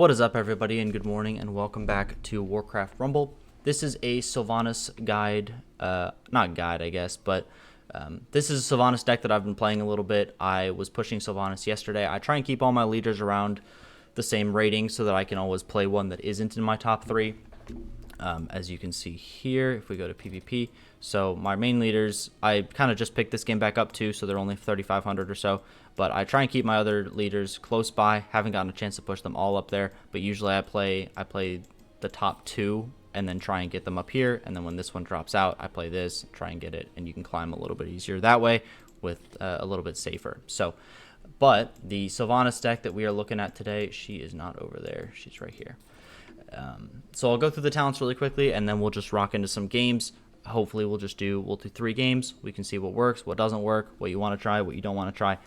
What is up, everybody, and good morning, and welcome back to Warcraft Rumble. This is a Sylvanas guide, not guide, I guess, but this is a Sylvanas deck that I've been playing a little bit. I was pushing Sylvanas yesterday. I try and keep all my leaders around the same rating so that I can always play one that isn't in my top three. As you can see here, if we go to PvP, so my main leaders, I kind of just picked this game back up too, so they're only 3,500 or so, but I try and keep my other leaders close by. Haven't gotten a chance to push them all up there, but usually I play the top two and then try and get them up here, and then when this one drops out, I play this, try and get it, and you can climb a little bit easier that way with a little bit safer. So, but the Sylvanas deck that we are looking at today, she is not over there, she's right here. So I'll go through the talents really quickly, and then we'll just rock into some games. Hopefully we'll do 3 games. We can see what works, what doesn't work, what you want to try, what you don't want to try.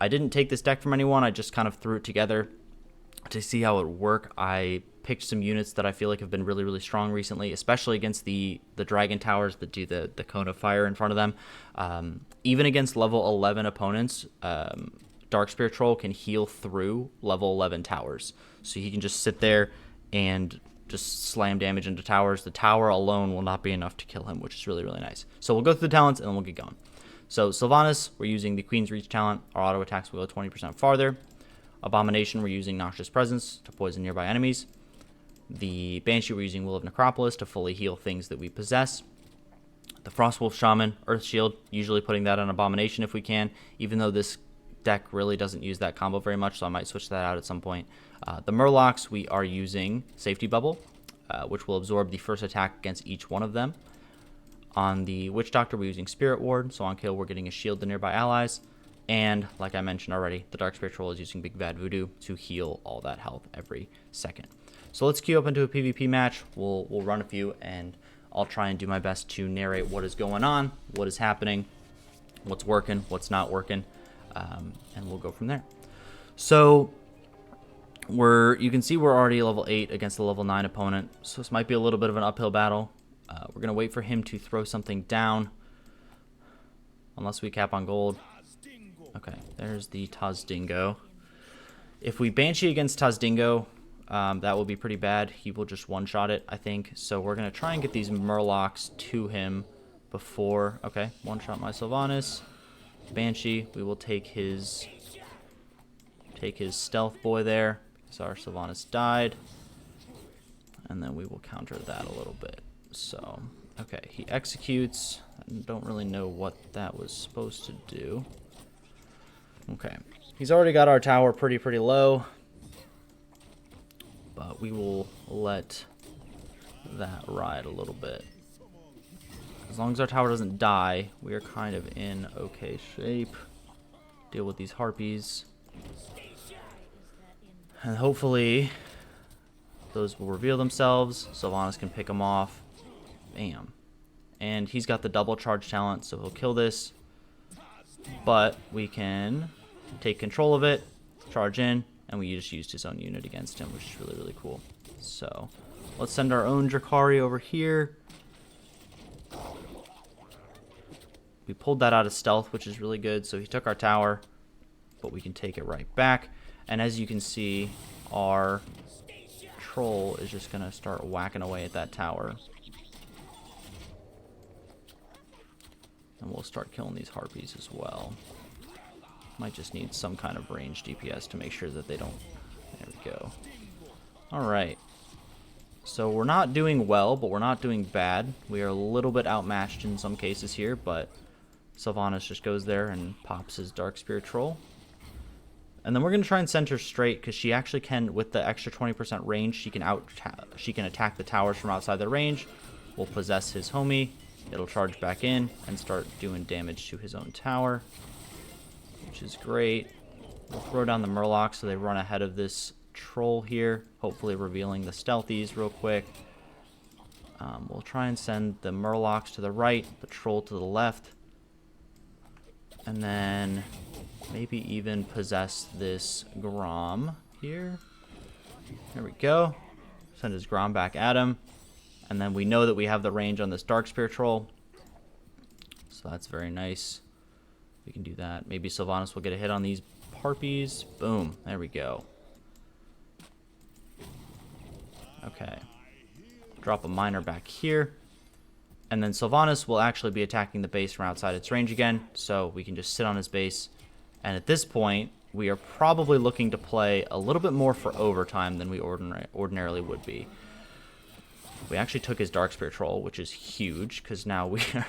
I didn't take this deck from anyone. I just kind of threw it together to see how it would work. I picked some units that I feel like have been really, really strong recently, especially against the dragon towers that do the cone of fire in front of them. Even against level 11 opponents, Darkspear Troll can heal through level 11 towers. So he can just sit there and just slam damage into towers. The tower alone will not be enough to kill him, which is really, really nice. So we'll go through the talents and then we'll get going. So Sylvanas, we're using the Queen's Reach talent. Our auto attacks will go 20% farther. Abomination, we're using Noxious Presence to poison nearby enemies. The Banshee, we're using Will of Necropolis to fully heal things that we possess. The Frostwolf Shaman, Earth Shield, usually putting that on Abomination if we can, even though this deck really doesn't use that combo very much, so I might switch that out at some point. The Murlocs, we are using Safety Bubble, which will absorb the first attack against each one of them. On the Witch Doctor, we're using Spirit Ward, so on kill we're getting a shield to nearby allies. And, like I mentioned already, the Darkspear Troll is using Big Bad Voodoo to heal all that health every second. So let's queue up into a PvP match. We'll run a few, and I'll try and do my best to narrate what is going on, what is happening, what's working, what's not working, and we'll go from there. So you can see we're already level 8 against a level 9 opponent, so this might be a little bit of an uphill battle. We're going to wait for him to throw something down, unless we cap on gold. Okay, there's the Tazdingo. If we Banshee against Tazdingo, that will be pretty bad. He will just one-shot it, I think. So we're going to try and get these Murlocs to him before... Okay, one-shot my Sylvanas. Banshee, we will take his stealth boy there, because our Sylvanas died. And then we will counter that a little bit. So, okay, he executes. I don't really know what that was supposed to do. Okay, he's already got our tower pretty low, but we will let that ride a little bit. As long as our tower doesn't die, we are kind of in okay shape. Deal with these harpies. And hopefully those will reveal themselves. Sylvanas can pick them off. Bam. And he's got the double charge talent, so he'll kill this. But we can take control of it, charge in, and we just used his own unit against him, which is really, really cool. So let's send our own Drakari over here. We pulled that out of stealth, which is really good. So he took our tower, but we can take it right back. And as you can see, our troll is just going to start whacking away at that tower. And we'll start killing these harpies as well. Might just need some kind of range DPS to make sure that they don't... There we go. Alright. So we're not doing well, but we're not doing bad. We are a little bit outmatched in some cases here, but Sylvanas just goes there and pops his Darkspear Troll. And then we're going to try and send her straight, because she actually can, with the extra 20% range, she can attack the towers from outside the range. We'll possess his homie. It'll charge back in and start doing damage to his own tower, which is great. We'll throw down the Murlocs so they run ahead of this troll here, hopefully revealing the stealthies real quick. We'll try and send the Murlocs to the right, the troll to the left, and then maybe even possess this Grom here. There we go. Send his Grom back at him. And then we know that we have the range on this Darkspear Troll. So that's very nice. We can do that. Maybe Sylvanas will get a hit on these Harpies. Boom. There we go. Okay. Drop a miner back here. And then Sylvanas will actually be attacking the base from outside its range again, so we can just sit on his base. And at this point, we are probably looking to play a little bit more for overtime than we ordinarily would be. We actually took his Darkspear troll, which is huge, because now we are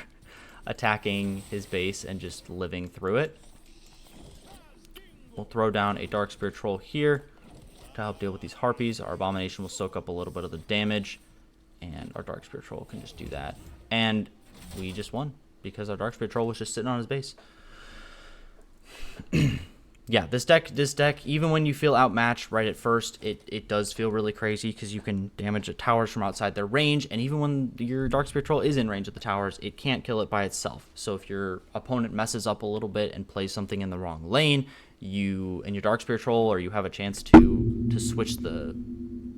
attacking his base and just living through it. We'll throw down a Darkspear troll here to help deal with these harpies. Our abomination will soak up a little bit of the damage, and our Darkspear troll can just do that. And we just won because our Darkspear troll was just sitting on his base. Yeah, this deck, even when you feel outmatched right at first, it does feel really crazy because you can damage the towers from outside their range, and even when your Darkspear troll is in range of the towers, it can't kill it by itself. So if your opponent messes up a little bit and plays something in the wrong lane, you and your Darkspear troll, or you have a chance to switch the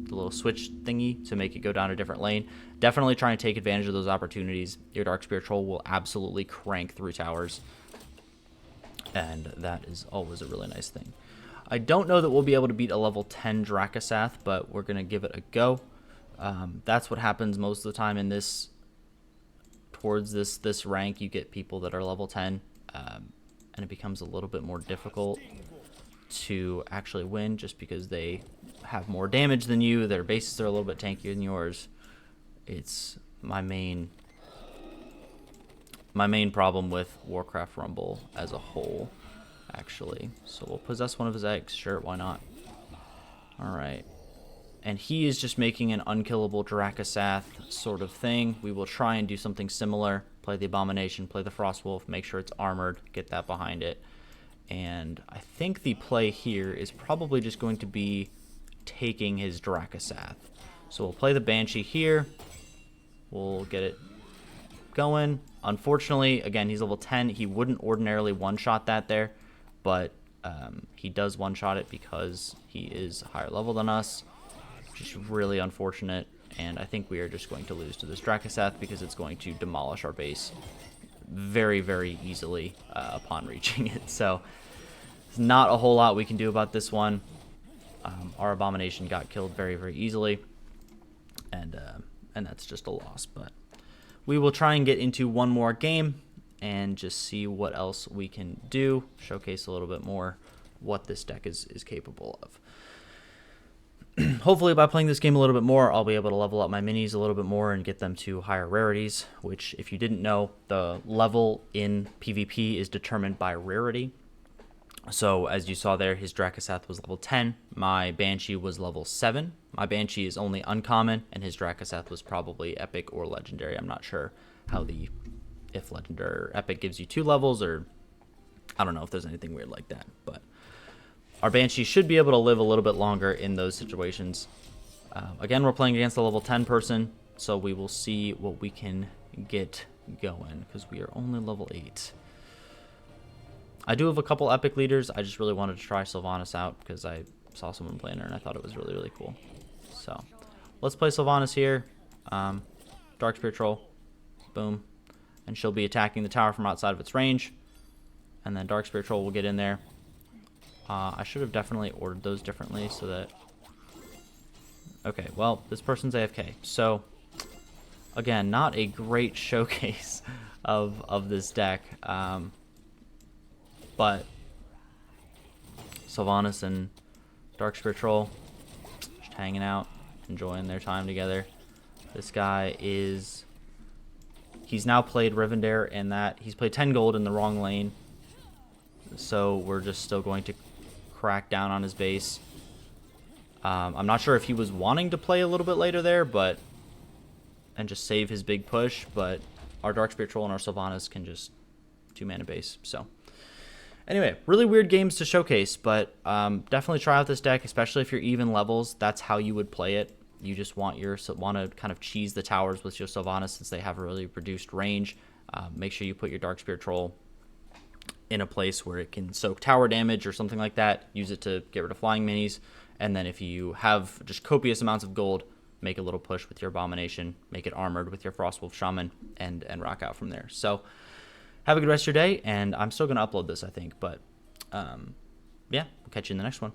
little switch thingy to make it go down a different lane, definitely try and take advantage of those opportunities. Your Darkspear troll will absolutely crank through towers, and that is always a really nice thing. I don't know that we'll be able to beat a level 10 Drakasath, but we're going to give it a go. That's what happens most of the time in this, towards this rank. You get people that are level 10, and it becomes a little bit more difficult to actually win just because they have more damage than you. Their bases are a little bit tankier than yours. It's my main problem with Warcraft Rumble as a whole, actually. So we'll possess one of his eggs. Sure, why not? Alright. And he is just making an unkillable Drakasath sort of thing. We will try and do something similar. Play the Abomination, play the Frostwolf, make sure it's armored, get that behind it. And I think the play here is probably just going to be taking his Drakasath. So we'll play the Banshee here. We'll get it going. Unfortunately, again, he's level 10. He wouldn't ordinarily one-shot that there, but he does one-shot it because he is higher level than us, which is really unfortunate. And I think we are just going to lose to this Drakasath because it's going to demolish our base very, very easily upon reaching it. So there's not a whole lot we can do about this one. Our Abomination got killed very, very easily, and that's just a loss. But we will try and get into one more game and just see what else we can do, showcase a little bit more what this deck is capable of. Hopefully by playing this game a little bit more, I'll be able to level up my minis a little bit more and get them to higher rarities, which, if you didn't know, the level in PvP is determined by rarity. So as you saw there, his Drakasath was level 10. My Banshee was level 7. My Banshee is only uncommon, and his Drakasath was probably epic or legendary. I'm not sure how if legendary or epic gives you 2 levels, or I don't know if there's anything weird like that. But our Banshee should be able to live a little bit longer in those situations. Again, we're playing against a level 10 person, so we will see what we can get going, because we are only level 8. I do have a couple epic leaders. I just really wanted to try Sylvanas out because I saw someone playing her and I thought it was really, really cool. So let's play Sylvanas here. Darkspear troll. Boom. And she'll be attacking the tower from outside of its range. And then Darkspear troll will get in there. I should have definitely ordered those differently so that... Okay, well, this person's AFK. So, again, not a great showcase of this deck. But Sylvanas and Darkspear troll just hanging out, enjoying their time together. This guy is... He's now played Rivendare, and that he's played 10 gold in the wrong lane. So we're just still going to crack down on his base. I'm not sure if he was wanting to play a little bit later there, but... And just save his big push, but our Darkspear troll and our Sylvanas can just 2-mana base, so... Anyway, really weird games to showcase, but definitely try out this deck, especially if you're even levels. That's how you would play it. You just want to kind of cheese the towers with your Sylvanas since they have a really reduced range. Make sure you put your Darkspear troll in a place where it can soak tower damage or something like that. Use it to get rid of flying minis. And then if you have just copious amounts of gold, make a little push with your Abomination, make it armored with your Frostwolf Shaman, and rock out from there. So... Have a good rest of your day, and I'm still going to upload this, I think. But, yeah, we'll catch you in the next one.